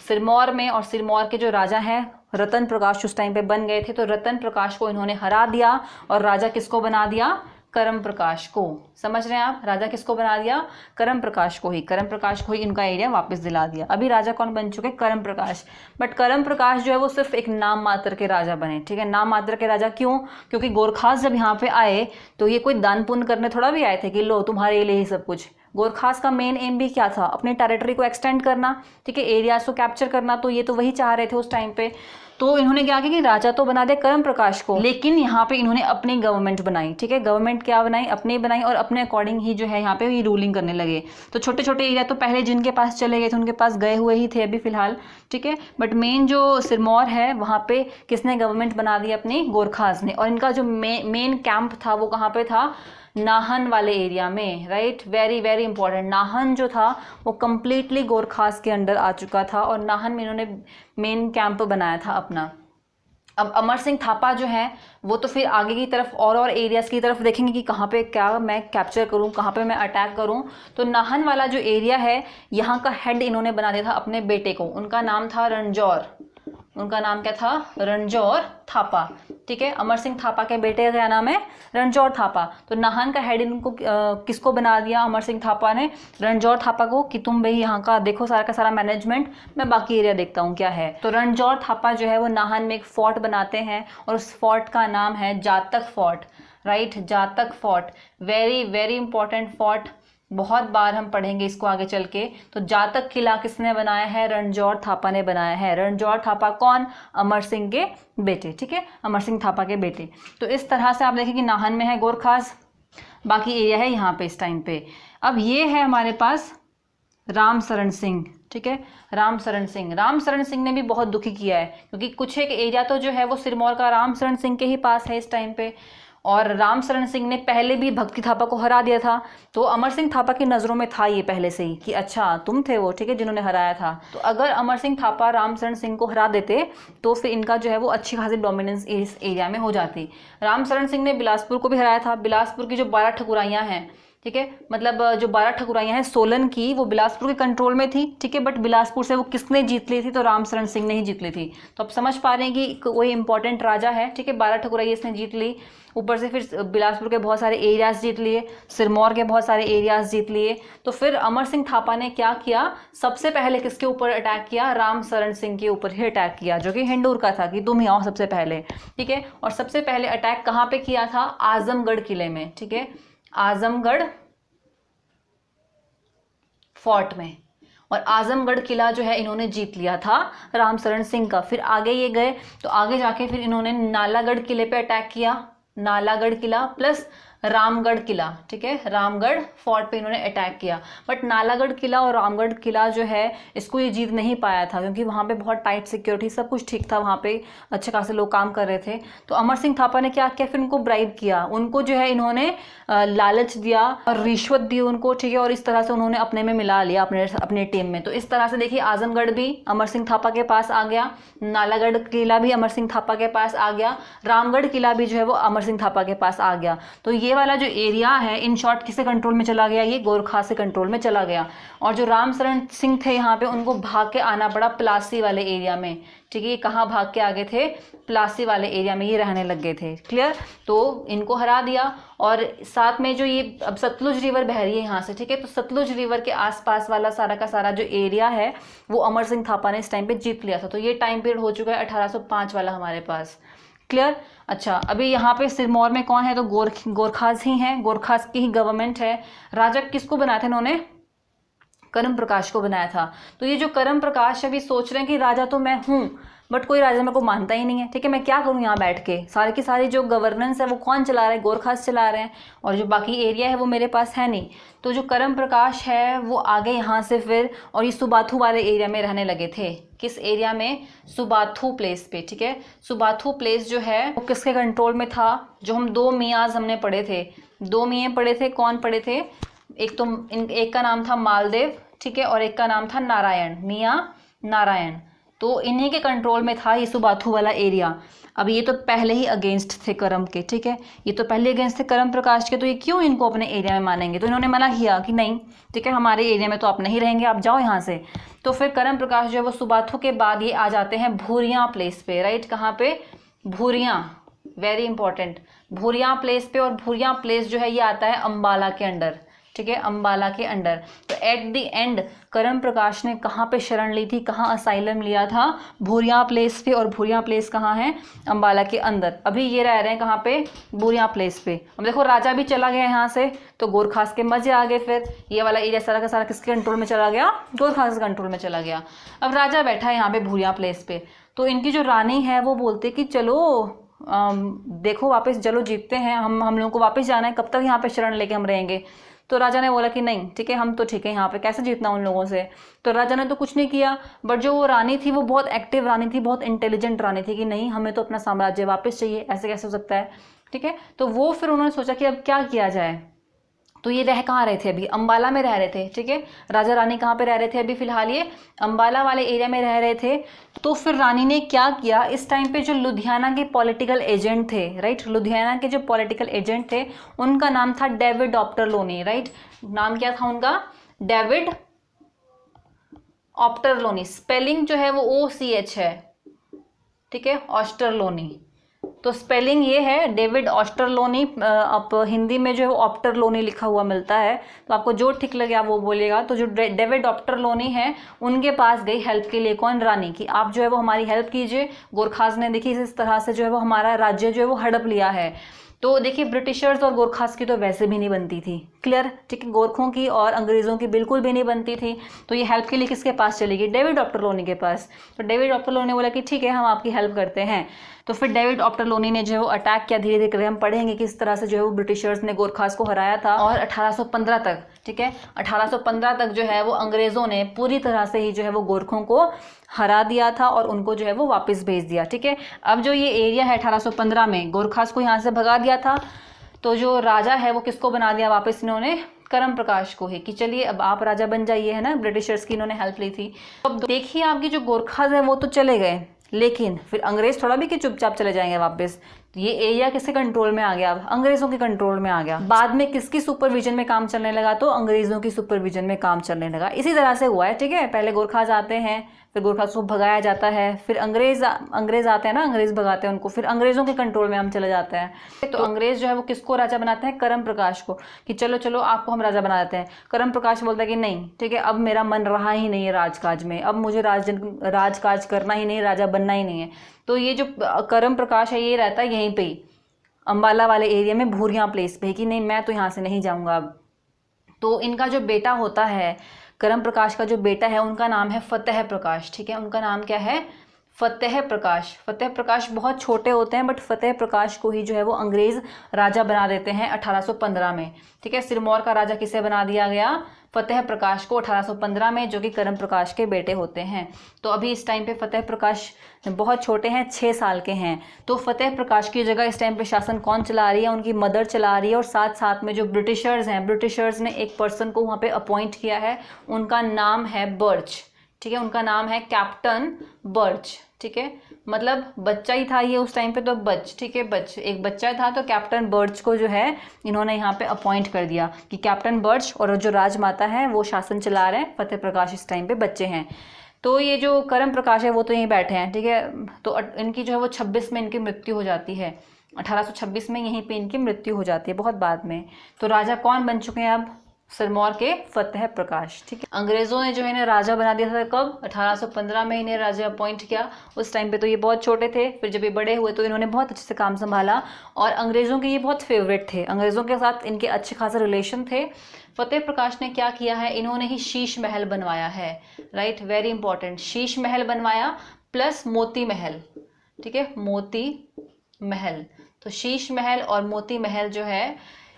सिरमौर में। और सिरमौर के जो राजा हैं रतन प्रकाश उस टाइम पे बन गए थे, तो रतन प्रकाश को इन्होंने हरा दिया और राजा किसको बना दिया, करम प्रकाश को। समझ रहे हैं आप, राजा किसको बना दिया, करम प्रकाश को ही, करम प्रकाश को ही इनका एरिया वापस दिला दिया। अभी राजा कौन बन चुके, करम प्रकाश। बट करम प्रकाश जो है वो सिर्फ एक नाम मात्र के राजा बने, ठीक है, नाम मात्र के राजा। क्यों, क्योंकि गोरखास जब यहाँ पे आए तो ये कोई दान पुण्य करने थोड़ा भी आए थे कि लो तुम्हारे लिए ही सब कुछ। गोरखास का मेन एम भी क्या था, अपने टेरिटरी को एक्सटेंड करना, ठीक है, एरियाज को कैप्चर करना, तो ये तो वही चाह रहे थे उस टाइम पे। तो इन्होंने क्या किया कि राजा तो बना दिया करम प्रकाश को, लेकिन यहाँ पे इन्होंने अपनी गवर्नमेंट बनाई, ठीक है, गवर्नमेंट क्या बनाई, अपनी बनाई, और अपने अकॉर्डिंग ही जो है यहाँ पे ये रूलिंग करने लगे। तो छोटे छोटे एरिया तो पहले जिनके पास चले गए थे उनके पास गए हुए ही थे अभी फिलहाल, ठीक है, बट मेन जो सिरमौर है वहाँ पे किसने गवर्नमेंट बना दी अपनी, गोरखास ने। और इनका जो मेन कैंप था वो कहाँ पे था, नाहन वाले एरिया में, right, very very important. Nahan जो था वो कंप्लीटली गोरखास के अंडर आ चुका था, और नाहन में इन्होंने मेन कैंप बनाया था अपना। अब अमर सिंह थापा जो है वो तो फिर आगे की तरफ और एरियाज की तरफ देखेंगे कि कहाँ पे क्या मैं कैप्चर करूँ, कहाँ पे मैं अटैक करूँ। तो नाहन वाला जो एरिया है यहाँ का हेड इन्होंने बना दिया था अपने बेटे को, उनका नाम था रणजौर, उनका नाम क्या था, रणजौर थापा, ठीक है। अमर सिंह थापा के बेटे का क्या नाम है, रणजौर थापा। तो नाहन का हेड इनको किसको बना दिया अमर सिंह थापा ने, रणजौर थापा को, कि तुम भाई यहाँ का देखो सारा का सारा मैनेजमेंट, मैं बाकी एरिया देखता हूँ क्या है। तो रणजौर थापा जो है वो नाहन में एक फोर्ट बनाते हैं, और उस फोर्ट का नाम है जातक फोर्ट, राइट, जातक fort, very very important fort, बहुत बार हम पढ़ेंगे इसको आगे चल के। तो जातक किला किसने बनाया है, रणजौर थापा ने बनाया है। रणजौर थापा कौन, अमर सिंह के बेटे, ठीक है, अमर सिंह थापा के बेटे। तो इस तरह से आप देखें कि नाहन में है गोरखास, बाकी एरिया है यहाँ पे इस टाइम पे। अब ये है हमारे पास राम शरण सिंह, ठीक है, राम शरण सिंह। राम शरण सिंह ने भी बहुत दुखी किया है, क्योंकि कुछ एक एरिया तो जो है वो सिरमौर का राम शरण सिंह के ही पास है इस टाइम पे, और राम शरण सिंह ने पहले भी भक्ति थापा को हरा दिया था। तो अमर सिंह थापा की नज़रों में था ये पहले से ही कि अच्छा तुम थे वो, ठीक है, जिन्होंने हराया था। तो अगर अमर सिंह थापा राम शरण सिंह को हरा देते तो फिर इनका जो है वो अच्छी खासी डोमिनेंस इस एरिया में हो जाती। राम शरण सिंह ने बिलासपुर को भी हराया था। बिलासपुर की जो 12 ठकुराइयाँ हैं, ठीक है, मतलब जो 12 ठकुराइयाँ हैं सोलन की, वो बिलासपुर के कंट्रोल में थी, ठीक है, बट बिलासपुर से वो किसने जीत ली थी, तो राम शरण सिंह ने ही जीत ली थी। तो आप समझ पा रहे हैं कि वही इंपॉर्टेंट राजा है, ठीक है, 12 ठकुराइयाँ इसने जीत ली, ऊपर से फिर बिलासपुर के बहुत सारे एरियाज जीत लिए, सिरमौर के बहुत सारे एरियाज जीत लिए। तो फिर अमर सिंह थापा ने क्या किया, सबसे पहले किसके ऊपर अटैक किया, राम शरण सिंह के ऊपर ही अटैक किया, जो कि हिंडूर का था कि तुम ही आओ सबसे पहले, ठीक है। और सबसे पहले अटैक कहाँ पे किया था, आजमगढ़ किले में, ठीक है, आजमगढ़ फोर्ट में। और आजमगढ़ किला जो है इन्होंने जीत लिया था राम शरण सिंह का। फिर आगे ये गए तो आगे जाके फिर इन्होंने नालागढ़ किले पे अटैक किया, नालागढ़ किला प्लस रामगढ़ किला, ठीक है, रामगढ़ फोर्ट पे इन्होंने अटैक किया। बट नालागढ़ किला और रामगढ़ किला जो है इसको ये जीत नहीं पाया था, क्योंकि वहाँ पे बहुत टाइट सिक्योरिटी, सब कुछ ठीक था, वहाँ पे अच्छे खासे लोग काम कर रहे थे। तो अमर सिंह थापा ने क्या किया, फिर उनको ब्राइब किया, उनको जो है इन्होंने लालच दिया और रिश्वत दी उनको, ठीक है, और इस तरह से उन्होंने अपने में मिला लिया, अपने टीम में। तो इस तरह से देखिए आजमगढ़ भी अमर सिंह थापा के पास आ गया, नालागढ़ किला भी अमर सिंह थापा के पास आ गया, रामगढ़ किला भी जो है वो अमर सिंह थापा के पास आ गया। तो ये वाला जो एरिया है इन शॉर्ट किसके कंट्रोल में चला गया, ये गोरखा से कंट्रोल में चला गया। और जो राम शरण सिंह थे यहाँ पे उनको भाग के आना पड़ा प्लासी वाले एरिया में, ठीक है, ये कहाँ भाग के आगे थे, प्लासी वाले एरिया में ये रहने लग गए थे, क्लियर। तो इनको हरा दिया और साथ में जो ये अब सतलुज रिवर बह रही है यहाँ से, ठीक है, तो सतलुज रिवर के आसपास वाला सारा का सारा जो एरिया है वो अमर सिंह थापा ने इस टाइम पे जीत लिया था। तो ये टाइम पीरियड हो चुका है 1805 वाला हमारे पास, क्लियर। अच्छा, अभी यहाँ पे सिरमौर में कौन है, तो गोरखास ही हैं, गोरखास की ही गवर्नमेंट है। राजा किसको बनाया था इन्होंने, करम प्रकाश को बनाया था। तो ये जो करम प्रकाश अभी सोच रहे हैं कि राजा तो मैं हूँ, बट कोई राजा मेरे को मानता ही नहीं है, ठीक है, मैं क्या करूँ यहाँ बैठ के, सारी की सारी जो गवर्नेंस है वो कौन चला रहा है, गोरखास चला रहे हैं, और जो बाकी एरिया है वो मेरे पास है नहीं। तो जो करम प्रकाश है वो आगे यहाँ से फिर, और ये सुबाथू वाले एरिया में रहने लगे थे। किस एरिया में? सुबाथू प्लेस पे, ठीक है। सुबाथू प्लेस जो है वो किसके कंट्रोल में था? जो हम 2 मियाँज हमने पढ़े थे, 2 मियाँ पढ़े थे, कौन पढ़े थे? एक तो एक का नाम था मालदेव, ठीक है, और एक का नाम था नारायण, मियाँ नारायण। तो इन्हीं के कंट्रोल में था ये सुबाथू वाला एरिया। अब ये तो पहले ही अगेंस्ट थे करम के, ठीक है, ये तो पहले अगेंस्ट थे करम प्रकाश के, तो ये क्यों इनको अपने एरिया में मानेंगे? तो इन्होंने मना किया कि नहीं, ठीक है, हमारे एरिया में तो आप नहीं रहेंगे, आप जाओ यहाँ से। तो फिर करम प्रकाश जो है वो सुबाथू के बाद ये आ जाते हैं भूरियाँ प्लेस पे, राइट, कहाँ पे? भूरियाँ, वेरी इंपॉर्टेंट, भूरियाँ प्लेस पे। और भूरियाँ प्लेस जो है ये आता है अम्बाला के अंडर, ठीक है, अम्बाला के अंडर। तो एट द एंड करम प्रकाश ने कहाँ पे शरण ली थी, कहाँ असाइलम लिया था? भूरियाँ प्लेस पे। और भूरियाँ प्लेस कहाँ है? अम्बाला के अंदर। अभी ये रह रहे हैं कहाँ पे? भूरियाँ प्लेस पे। अब देखो राजा भी चला गया यहाँ से, तो गोरखास के मजे आ गए। फिर ये वाला एरिया सारा का सारा किसके कंट्रोल में चला गया? गोरखास के कंट्रोल में चला गया। अब राजा बैठा है यहाँ पे भूरियाँ प्लेस पे, तो इनकी जो रानी है वो बोलते कि चलो देखो वापस चलो, जीतते हैं हम लोगों को वापस जाना है, कब तक यहाँ पे शरण लेके हम रहेंगे? तो राजा ने बोला कि नहीं, ठीक है, हम तो ठीक है यहाँ पे, कैसे जीतना उन लोगों से? तो राजा ने तो कुछ नहीं किया, बट जो वो रानी थी वो बहुत एक्टिव रानी थी, बहुत इंटेलिजेंट रानी थी कि नहीं, हमें तो अपना साम्राज्य वापस चाहिए, ऐसे कैसे हो सकता है, ठीक है। तो वो फिर उन्होंने सोचा कि अब क्या किया जाए। तो ये रह कहाँ रहे थे? अभी अम्बाला में रह रहे थे, ठीक है, राजा रानी कहाँ पे रह रहे थे? अभी फिलहाल ये अम्बाला वाले एरिया में रह रहे थे। तो फिर रानी ने क्या किया, इस टाइम पे जो लुधियाना के पॉलिटिकल एजेंट थे, राइट, लुधियाना के जो पॉलिटिकल एजेंट थे उनका नाम था डेविड ऑप्टरलोनी, राइट, नाम क्या था उनका? डेविड ऑप्टरलोनी। स्पेलिंग जो है वो OCH है, ठीक है, ऑस्टरलोनी। तो स्पेलिंग ये है डेविड ऑस्टरलोनी। आप हिंदी में जो है वो ऑप्टरलोनी लिखा हुआ मिलता है, तो आपको जो ठीक लगे आप वो बोलिएगा। तो जो डेविड ऑप्टरलोनी है उनके पास गई हेल्प के लिए, कौन? रानी, की आप जो है वो हमारी हेल्प कीजिए, गोरखास ने देखिए इस तरह से जो है वो हमारा राज्य जो है वो हड़प लिया है। तो देखिए ब्रिटिशर्स और गोरखास की तो वैसे भी नहीं बनती थी, क्लियर, ठीक है, गोरखों की और अंग्रेज़ों की बिल्कुल भी नहीं बनती थी। तो ये हेल्प के लिए किसके पास चलेगी? डेविड ऑप्टरलोनी के पास। तो डेविड ऑप्टरलोनी ने बोला कि ठीक है, हम आपकी हेल्प करते हैं। तो फिर डेविड ऑप्टरलोनी ने जो है वो अटैक किया, धीरे धीरे हम पढ़ेंगे किस तरह से जो है वो ब्रिटिशर्स ने गोरखास को हराया था। और 1815 तक, ठीक है, 1815 तक जो है वो अंग्रेज़ों ने पूरी तरह से ही जो है वो गोरखों को हरा दिया था और उनको जो है वो वापस भेज दिया, ठीक है। अब जो ये एरिया है 1815 में गोरखास को यहाँ से भगा दिया था, तो जो राजा है वो किसको बना दिया वापस इन्होंने? करम प्रकाश को ही, कि चलिए अब आप राजा बन जाइए, है ना, ब्रिटिशर्स की इन्होंने हेल्प ली थी। अब देखिए आपकी जो गोरखास है वो तो चले गए, लेकिन फिर अंग्रेज थोड़ा भी कि चुपचाप चले जाएंगे वापस। तो ये एरिया किसके कंट्रोल में आ गया? अब अंग्रेजों के कंट्रोल में आ गया। बाद में किसकी सुपरविजन में काम चलने लगा? तो अंग्रेजों की सुपरविजन में काम चलने लगा। इसी तरह से हुआ है, ठीक है, पहले गोरखास आते हैं, फिर गोरखास को भगाया जाता है, फिर अंग्रेज आते हैं ना, अंग्रेज भगाते हैं उनको, फिर अंग्रेजों के कंट्रोल में हम चले जाते हैं। तो अंग्रेज जो है वो किसको राजा बनाते हैं? करम प्रकाश को, कि चलो चलो आपको हम राजा बना देते हैं। करम प्रकाश बोलता है कि नहीं, ठीक है, अब मेरा मन रहा ही नहीं है राजकाज में, अब मुझे राजकाज करना ही नहीं, राजा बनना ही नहीं है। तो ये जो करम प्रकाश है ये रहता है यहीं पे ही अम्बाला वाले एरिया में, भूरियाँ प्लेस पे, कि नहीं मैं तो यहाँ से नहीं जाऊँगा अब। तो इनका जो बेटा होता है, करम प्रकाश का जो बेटा है, उनका नाम है फतेह प्रकाश, ठीक है, उनका नाम क्या है? फतेह प्रकाश। फतेह प्रकाश बहुत छोटे होते हैं, बट फतेह प्रकाश को ही जो है वो अंग्रेज राजा बना देते हैं 1815 में, ठीक है। सिरमौर का राजा किसे बना दिया गया? फतेह प्रकाश को 1815 में, जो कि करम प्रकाश के बेटे होते हैं। तो अभी इस टाइम पे फतेह प्रकाश बहुत छोटे हैं, 6 साल के हैं। तो फतेह प्रकाश की जगह इस टाइम पे शासन कौन चला रही है? उनकी मदर चला रही है। और साथ साथ में जो ब्रिटिशर्स हैं, ब्रिटिशर्स ने एक पर्सन को वहाँ पे अपॉइंट किया है, उनका नाम है बर्च, ठीक है, उनका नाम है कैप्टन बर्च, ठीक है, मतलब बच्चा ही था ये उस टाइम पे, तो बच, ठीक है, बच, एक बच्चा था, तो कैप्टन बर्च को जो है इन्होंने यहाँ पे अपॉइंट कर दिया कि कैप्टन बर्च और जो राजमाता है वो शासन चला रहे हैं, फतेह प्रकाश इस टाइम पे बच्चे हैं। तो ये जो करम प्रकाश है वो तो यहीं बैठे हैं, ठीक है। तो इनकी जो है वो 26 में इनकी मृत्यु हो जाती है, 1826 में यहीं पे इनकी मृत्यु हो जाती है, बहुत बाद में। तो राजा कौन बन चुके हैं अब? सिरमौर के फतेह प्रकाश, ठीक है। अंग्रेजों ने जो इन्हें राजा बना दिया था कब? 1815 में इन्हें राजा अपॉइंट किया। उस टाइम पे तो ये बहुत छोटे थे, फिर जब ये बड़े हुए तो इन्होंने बहुत अच्छे से काम संभाला और अंग्रेजों के ये बहुत फेवरेट थे, अंग्रेजों के साथ इनके अच्छे खासे रिलेशन थे। फतेह प्रकाश ने क्या किया है? इन्होंने ही शीश महल बनवाया है, right, very important, Sheesh Mahal बनवाया। प्लस मोती महल, ठीक है, मोती महल। तो शीश महल और मोती महल जो है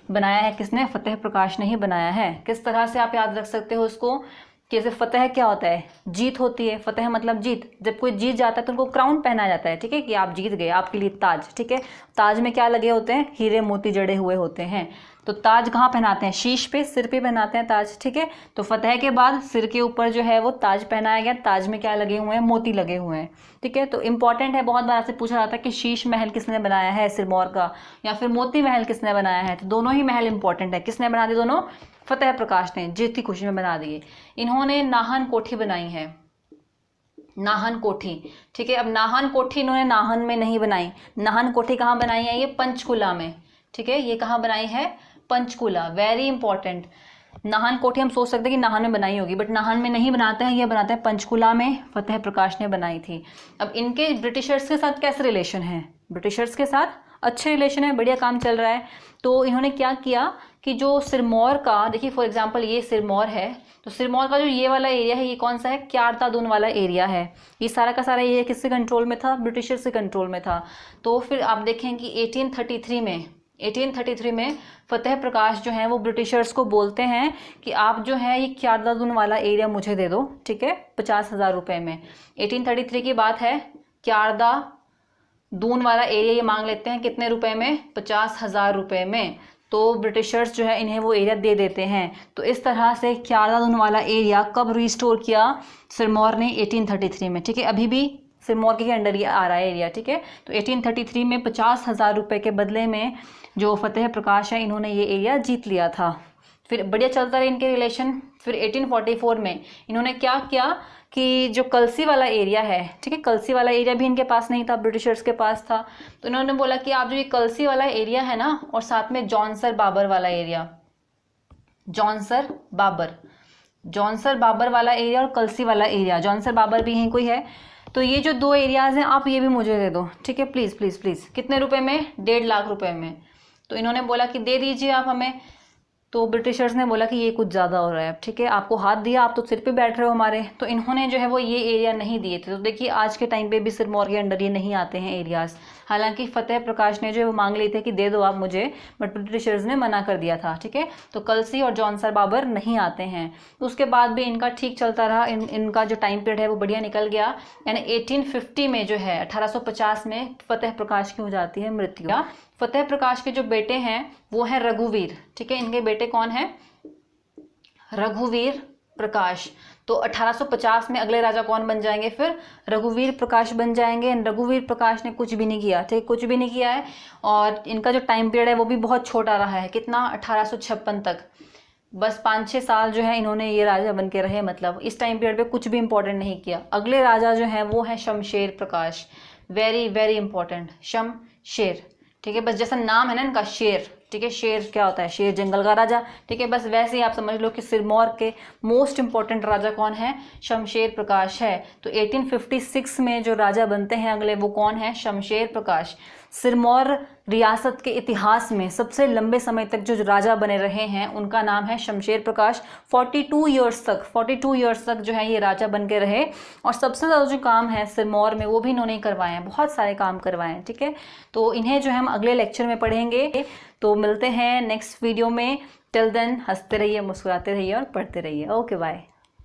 बनाया है किसने? फतेह प्रकाश ने ही बनाया है। किस तरह से आप याद रख सकते हो उसको? कि जैसे फतेह क्या होता है? जीत होती है। फतेह मतलब जीत। जब कोई जीत जाता है तो उनको क्राउन पहनाया जाता है, ठीक है, कि आप जीत गए, आपके लिए ताज, ठीक है। ताज में क्या लगे होते हैं? हीरे मोती जड़े हुए होते हैं। तो ताज कहाँ पहनाते हैं? शीश पे, सिर पे पहनाते हैं ताज, ठीक है। तो फतेह के बाद सिर के ऊपर जो है वो ताज पहनाया गया। ताज में क्या लगे हुए हैं? मोती लगे हुए हैं, ठीक है। तो इंपॉर्टेंट है, बहुत बार से पूछा जाता है कि शीश महल किसने बनाया है सिरमौर का, या फिर मोती महल किसने बनाया है। तो दोनों ही महल इंपॉर्टेंट है। किसने बना दिए दोनों? फतेह प्रकाश ने, जीत की खुशी में बना दिए। इन्होंने नाहन कोठी बनाई है, नाहन कोठी, ठीक है। अब नाहन कोठी इन्होंने नाहन में नहीं बनाई। नाहन कोठी कहाँ बनाई है? ये पंचकुला में, ठीक है। ये कहाँ बनाई है? पंचकुला। Very important. नाहन कोठी हम सोच सकते हैं कि नाहन में बनाई होगी, बट नाहन में नहीं बनाते हैं, ये बनाते हैं पंचकुला में। फतेह प्रकाश ने बनाई थी। अब इनके ब्रिटिशर्स के साथ कैसे रिलेशन है? ब्रिटिशर्स के साथ अच्छे रिलेशन है, बढ़िया काम चल रहा है। तो इन्होंने क्या किया कि जो सिरमौर का, देखिए फॉर एग्जांपल ये सिरमौर है, तो सिरमौर का जो ये वाला एरिया है, ये कौन सा है? क्यारतादुन वाला एरिया है। ये सारा का सारा एरिया किसके कंट्रोल में था? ब्रिटिशर्स के कंट्रोल में था। तो फिर आप देखें कि 1833 में फतेह प्रकाश जो है वो ब्रिटिशर्स को बोलते हैं कि आप जो है ये क्यारतादुन वाला एरिया मुझे दे दो, ठीक है, 50,000 रुपये में। 1833 की बात है। क्यारतादुन वाला एरिया ये मांग लेते हैं कितने रुपए में? 50,000 रुपये में। तो ब्रिटिशर्स जो है इन्हें वो एरिया दे देते हैं। तो इस तरह से क्यारतादुन वाला एरिया कब रिस्टोर किया? सिरमौर ने 1833 में, ठीक है। अभी भी सिरमौर के अंडर ये आ रहा है एरिया, ठीक है। तो 1833 में 50,000 रुपये के बदले में जो फतेह प्रकाश है इन्होंने ये एरिया जीत लिया था। फिर बढ़िया चलता रहे इनके रिलेशन। फिर 1844 में इन्होंने क्या किया कि जो कलसी वाला एरिया है, ठीक है, कलसी वाला एरिया भी इनके पास नहीं था, ब्रिटिशर्स के पास था। तो इन्होंने बोला कि आप जो ये कलसी वाला एरिया है ना, और साथ में जौनसर बाबर वाला एरिया, जौनसर बाबर वाला एरिया और कलसी वाला एरिया, जौनसर बाबर भी यहीं कोई है, तो ये जो 2 एरियाज हैं आप ये भी मुझे दे दो, ठीक है, प्लीज़ प्लीज़ प्लीज़। कितने रुपए में? 1.5 लाख रुपए में। तो इन्होंने बोला कि दे दीजिए आप हमें। तो ब्रिटिशर्स ने बोला कि ये कुछ ज़्यादा हो रहा है, ठीक है, आपको हाथ दिया, आप तो सिर पे बैठ रहे हो हमारे। तो इन्होंने जो है वो ये एरिया नहीं दिए थे। तो देखिए आज के टाइम पे भी सिरमौर के अंडर ये नहीं आते हैं एरियाज़। हालांकि फतेह प्रकाश ने जो है वो मांग लिए थे कि दे दो आप मुझे, बट ब्रिटिशर्स ने मना कर दिया था, ठीक है। तो कलसी और जौनसर बाबर नहीं आते हैं। तो उसके बाद भी इनका ठीक चलता रहा। इनका जो टाइम पीरियड है वो बढ़िया निकल गया। यानी 1850 में जो है 1850 में फतेह प्रकाश की हो जाती है मृत्यु। फतेह प्रकाश के जो बेटे हैं वो है रघुवीर, ठीक है। इनके बेटे कौन है? रघुवीर प्रकाश। तो 1850 में अगले राजा कौन बन जाएंगे? फिर रघुवीर प्रकाश बन जाएंगे। रघुवीर प्रकाश ने कुछ भी नहीं किया, ठीक, कुछ भी नहीं किया है। और इनका जो टाइम पीरियड है वो भी बहुत छोटा रहा है। कितना? 1856 तक। बस 5-6 साल जो है इन्होंने ये राजा बन के रहे, मतलब इस टाइम पीरियड पे कुछ भी इंपॉर्टेंट नहीं किया। अगले राजा जो है वो है शमशेर प्रकाश। वेरी वेरी इंपॉर्टेंट, शमशेर, ठीक है। बस जैसा नाम है ना इनका, शेर, ठीक है। शेर क्या होता है? शेर जंगल का राजा, ठीक है। बस वैसे ही आप समझ लो कि सिरमौर के मोस्ट इंपॉर्टेंट राजा कौन है? शमशेर प्रकाश है। तो 1856 में जो राजा बनते हैं अगले, वो कौन है? शमशेर प्रकाश। सिरमौर रियासत के इतिहास में सबसे लंबे समय तक जो राजा बने रहे हैं उनका नाम है शमशेर प्रकाश। 42 ईयर्स तक जो है ये राजा बन के रहे। और सबसे ज़्यादा जो काम है सिरमौर में वो भी इन्होंने करवाए हैं, बहुत सारे काम करवाए हैं, ठीक है। तो इन्हें जो है हम अगले लेक्चर में पढ़ेंगे। तो मिलते हैं नेक्स्ट वीडियो में। टिल देन हंसते रहिए, मुस्कुराते रहिए और पढ़ते रहिए। Okay bye.